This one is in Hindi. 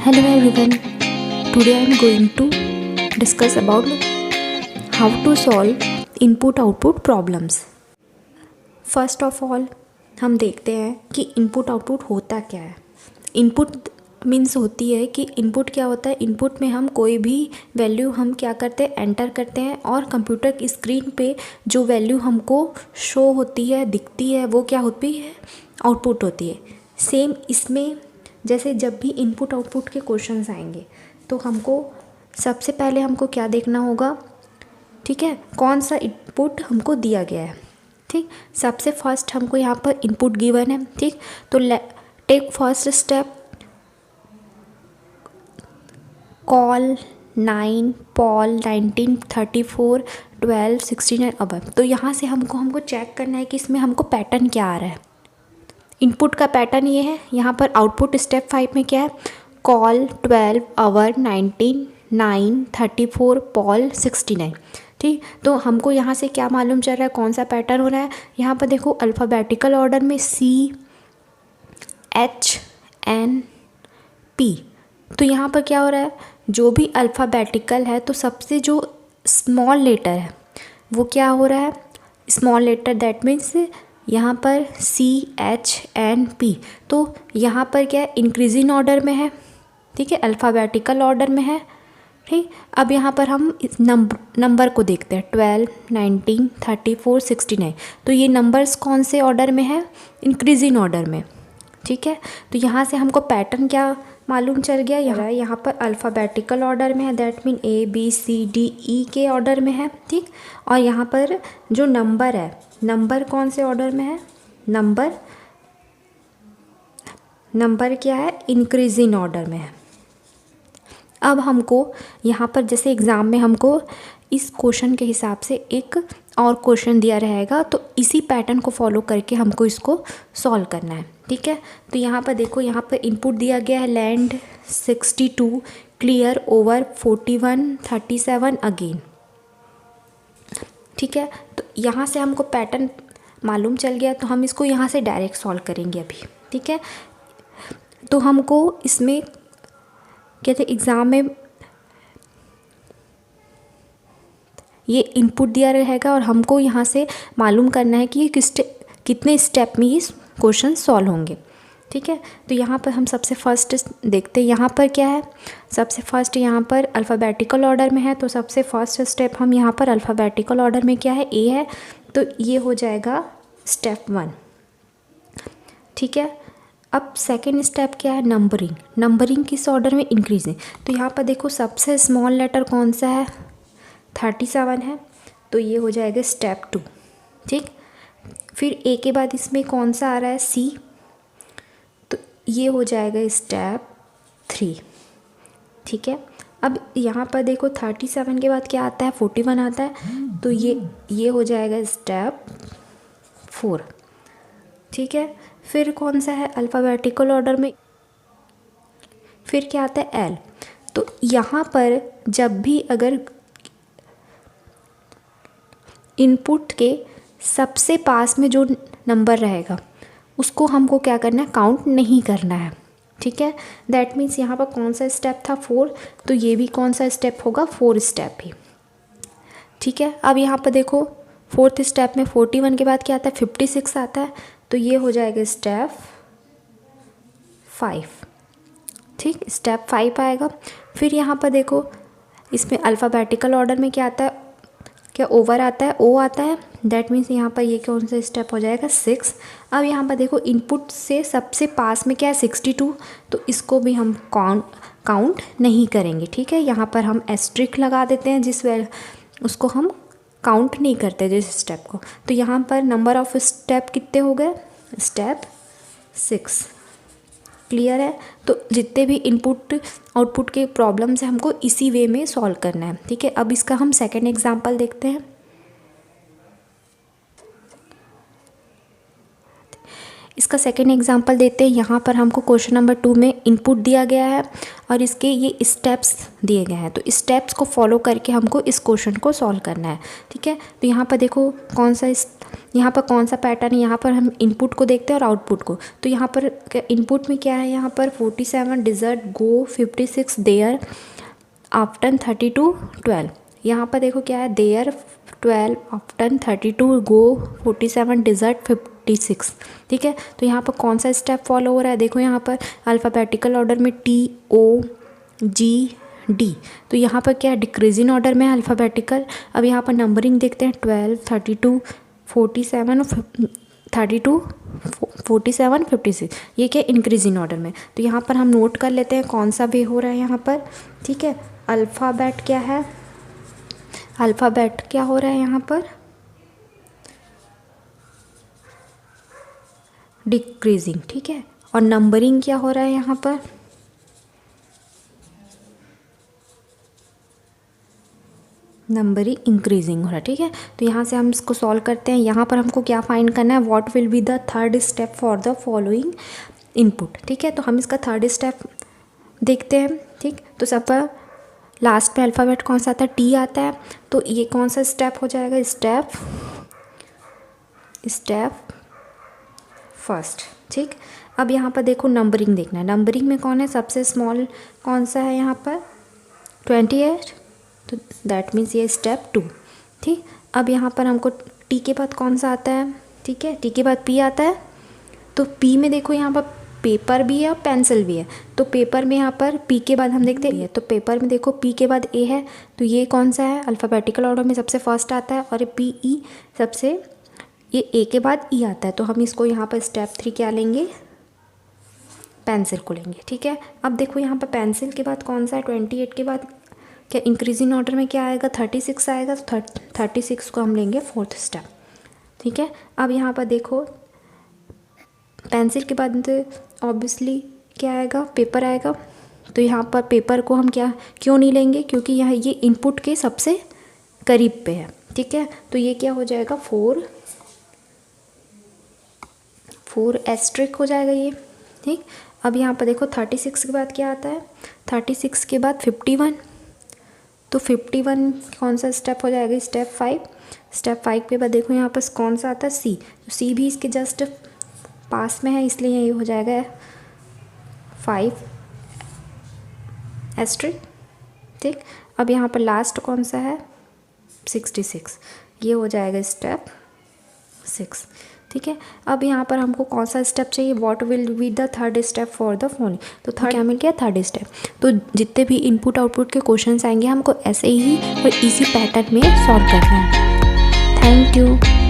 Hello everyone. Today I am going to discuss about how to solve input output problems. First of all हम देखते हैं कि इनपुट आउटपुट होता क्या है. इनपुट मीन्स होती है कि इनपुट क्या होता है. इनपुट में हम कोई भी वैल्यू हम क्या करते हैं, एंटर करते हैं और कंप्यूटर की स्क्रीन पे जो वैल्यू हमको शो होती है, दिखती है, वो क्या होती है, आउटपुट होती है. सेम इसमें जैसे जब भी इनपुट आउटपुट के क्वेश्चंस आएंगे तो हमको सबसे पहले हमको क्या देखना होगा, ठीक है, कौन सा इनपुट हमको दिया गया है. ठीक, सबसे फर्स्ट हमको यहाँ पर इनपुट गिवन है. ठीक, तो take first step, call 9 poll 19 34 12 16 above. तो यहाँ से हमको चेक करना है कि इसमें हमको पैटर्न क्या आ रहा है. इनपुट का पैटर्न ये है. यहाँ पर आउटपुट स्टेप 5 में क्या है, कॉल 12 आवर 19 9 34 पॉल 69. ठीक, तो हमको यहाँ से क्या मालूम चल रहा है, कौन सा पैटर्न हो रहा है. यहाँ पर देखो अल्फ़ाबेटिकल ऑर्डर में C H N P. तो यहाँ पर क्या हो रहा है, जो भी अल्फ़ाबेटिकल है तो सबसे जो स्मॉल लेटर है वो क्या हो रहा है, स्मॉल लेटर. दैट मीन्स यहाँ पर C H N P. तो यहाँ पर क्या है, इंक्रीजिंग ऑर्डर में है. ठीक है, अल्फ़ाबेटिकल ऑर्डर में है. ठीक, अब यहाँ पर हम इस नंबर को देखते हैं, 12 19 34 69. तो ये नंबर्स कौन से ऑर्डर में है, इंक्रीजिंग ऑर्डर में. ठीक है, तो यहाँ से हमको पैटर्न क्या मालूम चल गया. यहाँ पर अल्फ़ाबेटिकल ऑर्डर में है, that mean A B C D E के ऑर्डर में है. ठीक, और यहाँ पर जो नंबर है, नंबर कौन से ऑर्डर में है, नंबर क्या है, इंक्रीजिंग ऑर्डर में है. अब हमको यहाँ पर जैसे एग्ज़ाम में हमको इस क्वेश्चन के हिसाब से एक और क्वेश्चन दिया रहेगा, तो इसी पैटर्न को फॉलो करके हमको इसको सॉल्व करना है. ठीक है, तो यहाँ पर देखो, यहाँ पर इनपुट दिया गया है लैंड 62 क्लियर ओवर 41 37 अगेन. ठीक है, तो यहाँ से हमको पैटर्न मालूम चल गया, तो हम इसको यहाँ से डायरेक्ट सॉल्व करेंगे अभी. ठीक है, तो हमको इसमें कहते एग्ज़ाम में ये इनपुट दिया रहेगा और हमको यहाँ से मालूम करना है कि ये कितने स्टेप में ये क्वेश्चन सॉल्व होंगे. ठीक है, तो यहाँ पर हम सबसे फर्स्ट देखते हैं. यहाँ पर क्या है, सबसे फर्स्ट यहाँ पर अल्फ़ाबेटिकल ऑर्डर में है, तो सबसे फर्स्ट स्टेप हम यहाँ पर अल्फ़ाबेटिकल ऑर्डर में क्या है, A है, तो ये हो जाएगा स्टेप 1. ठीक है, अब सेकेंड स्टेप क्या है, नंबरिंग. नंबरिंग किस ऑर्डर में, इंक्रीजिंग. तो यहाँ पर देखो सबसे स्मॉल लेटर कौन सा है, 37 है, तो ये हो जाएगा स्टेप 2. ठीक, फिर A के बाद इसमें कौन सा आ रहा है, C, तो ये हो जाएगा स्टेप 3. ठीक है, अब यहाँ पर देखो 37 के बाद क्या आता है, 41 आता है, तो ये हो जाएगा स्टेप 4. ठीक है, फिर कौन सा है अल्फ़ाबेटिकल ऑर्डर में, फिर क्या आता है, L. तो यहाँ पर जब भी अगर इनपुट के सबसे पास में जो नंबर रहेगा उसको हमको क्या करना है, काउंट नहीं करना है. ठीक है, दैट मीन्स यहाँ पर कौन सा स्टेप था, 4, तो ये भी कौन सा स्टेप होगा, 4 स्टेप ही. ठीक है, अब यहाँ पर देखो 4th स्टेप में 41 के बाद क्या आता है, 56 आता है, तो ये हो जाएगा स्टेप 5. ठीक, स्टेप 5 आएगा. फिर यहाँ पर देखो इसमें अल्फ़ाबेटिकल ऑर्डर में क्या आता है, क्या ओवर आता है, O आता है, दैट मीन्स यहाँ पर ये कौन सा स्टेप हो जाएगा, 6. अब यहाँ पर देखो इनपुट से सबसे पास में क्या है, 62, तो इसको भी हम काउंट नहीं करेंगे. ठीक है, यहाँ पर हम एस्ट्रिक लगा देते हैं, उसको हम काउंट नहीं करते जिस स्टेप को. तो यहाँ पर नंबर ऑफ स्टेप कितने हो गए, स्टेप 6. क्लियर है, तो जितने भी इनपुट आउटपुट के प्रॉब्लम्स हैं हमको इसी वे में सॉल्व करना है. ठीक है, अब इसका हम सेकंड एग्जांपल देखते हैं. इसका सेकेंड एग्जांपल देते हैं। यहाँ पर हमको क्वेश्चन नंबर 2 में इनपुट दिया गया है और इसके ये स्टेप्स दिए गए हैं, तो स्टेप्स को फॉलो करके हमको इस क्वेश्चन को सॉल्व करना है। ठीक है, तो यहाँ पर देखो यहाँ पर कौन सा पैटर्न है। यहाँ पर हम इनपुट को देखते हैं और आउटपुट को। तो यहाँ पर इनपुट में क्या है, यहाँ पर 47 डिज़र्ट गो 56 देयर आफ्टर 32 12। यहाँ पर देखो क्या है, देयर 12 आफ्टर 32 गो 47 डिज़र्ट 56। ठीक है, तो यहाँ पर कौन सा स्टेप फॉलो हो रहा है, देखो यहाँ पर अल्फ़ाबेटिकल ऑर्डर में TOGD। तो यहाँ पर क्या है, डिक्रीजिंग ऑर्डर में अल्फ़ाबेटिकल। अब यहाँ पर नंबरिंग देखते हैं 12 32 47 और 32 47 56। ये क्या इंक्रीजिंग ऑर्डर में। तो यहाँ पर हम नोट कर लेते हैं कौन सा वे हो रहा है यहाँ पर। ठीक है, अल्फ़ाबेट क्या है, अल्फ़ाबेट क्या हो रहा है यहाँ पर, डिक्रीजिंग। ठीक है, और नंबरिंग क्या हो रहा है यहाँ पर, नंबरिंग इंक्रीजिंग हो रहा है। ठीक है, तो यहाँ से हम इसको सॉल्व करते हैं। यहाँ पर हमको क्या फाइंड करना है, what will be the third step for the following input. ठीक है, तो हम इसका थर्ड स्टेप देखते हैं। ठीक, तो सब पर लास्ट में अल्फ़ाबेट कौन सा आता है, T आता है। तो ये कौन सा स्टेप हो जाएगा, स्टेप फर्स्ट। ठीक, अब यहाँ पर देखो नंबरिंग देखना है। नंबरिंग में कौन है, सबसे स्मॉल कौन सा है यहाँ पर, 28। तो दैट मीन्स ये स्टेप 2। ठीक, अब यहाँ पर हमको T के बाद कौन सा आता है, ठीक है, T के बाद P आता है। तो P में देखो यहाँ पर पेपर भी है और पेंसिल भी है। तो पेपर में यहाँ पर P के बाद हम देखते हैं, तो पेपर में देखो P के बाद A है। तो ये कौन सा है, अल्फ़ाबेटिकल ऑर्डर में सबसे फर्स्ट आता है, और ये PE सबसे, ये A के बाद E आता है। तो हम इसको यहाँ पर स्टेप 3 क्या लेंगे, पेंसिल को लेंगे। ठीक है, अब देखो यहाँ पर पेंसिल के बाद कौन सा है, 28 के बाद क्या इंक्रीजिंग ऑर्डर में क्या आएगा, 36 आएगा। तो 36 को हम लेंगे फोर्थ स्टेप। ठीक है, अब यहाँ पर देखो पेंसिल के बाद ऑब्वियसली क्या आएगा, पेपर आएगा। तो यहाँ पर पेपर को हम क्या क्यों नहीं लेंगे, क्योंकि यहाँ ये इनपुट के सबसे करीब पे है। ठीक है, तो ये क्या हो जाएगा, 4 एस्ट्रिक हो जाएगा ये। ठीक, अब यहाँ पर देखो 36 के बाद क्या आता है, 36 के बाद 51। तो 51 कौन सा स्टेप हो जाएगा, स्टेप 5। स्टेप 5 के बाद देखो यहाँ पर कौन सा आता है, C। तो C भी इसके जस्ट पास में है, इसलिए ये हो जाएगा 5 एस्ट्रिक। ठीक, अब यहाँ पर लास्ट कौन सा है, 66। ये हो जाएगा स्टेप 6। ठीक है, अब यहाँ पर हमको कौन सा स्टेप चाहिए, what will be the third step for the following. तो थर्ड क्या मिल गया, थर्ड स्टेप। तो जितने भी इनपुट आउटपुट के क्वेश्चंस आएंगे हमको ऐसे ही और इसी पैटर्न में सॉल्व करना है। Thank you.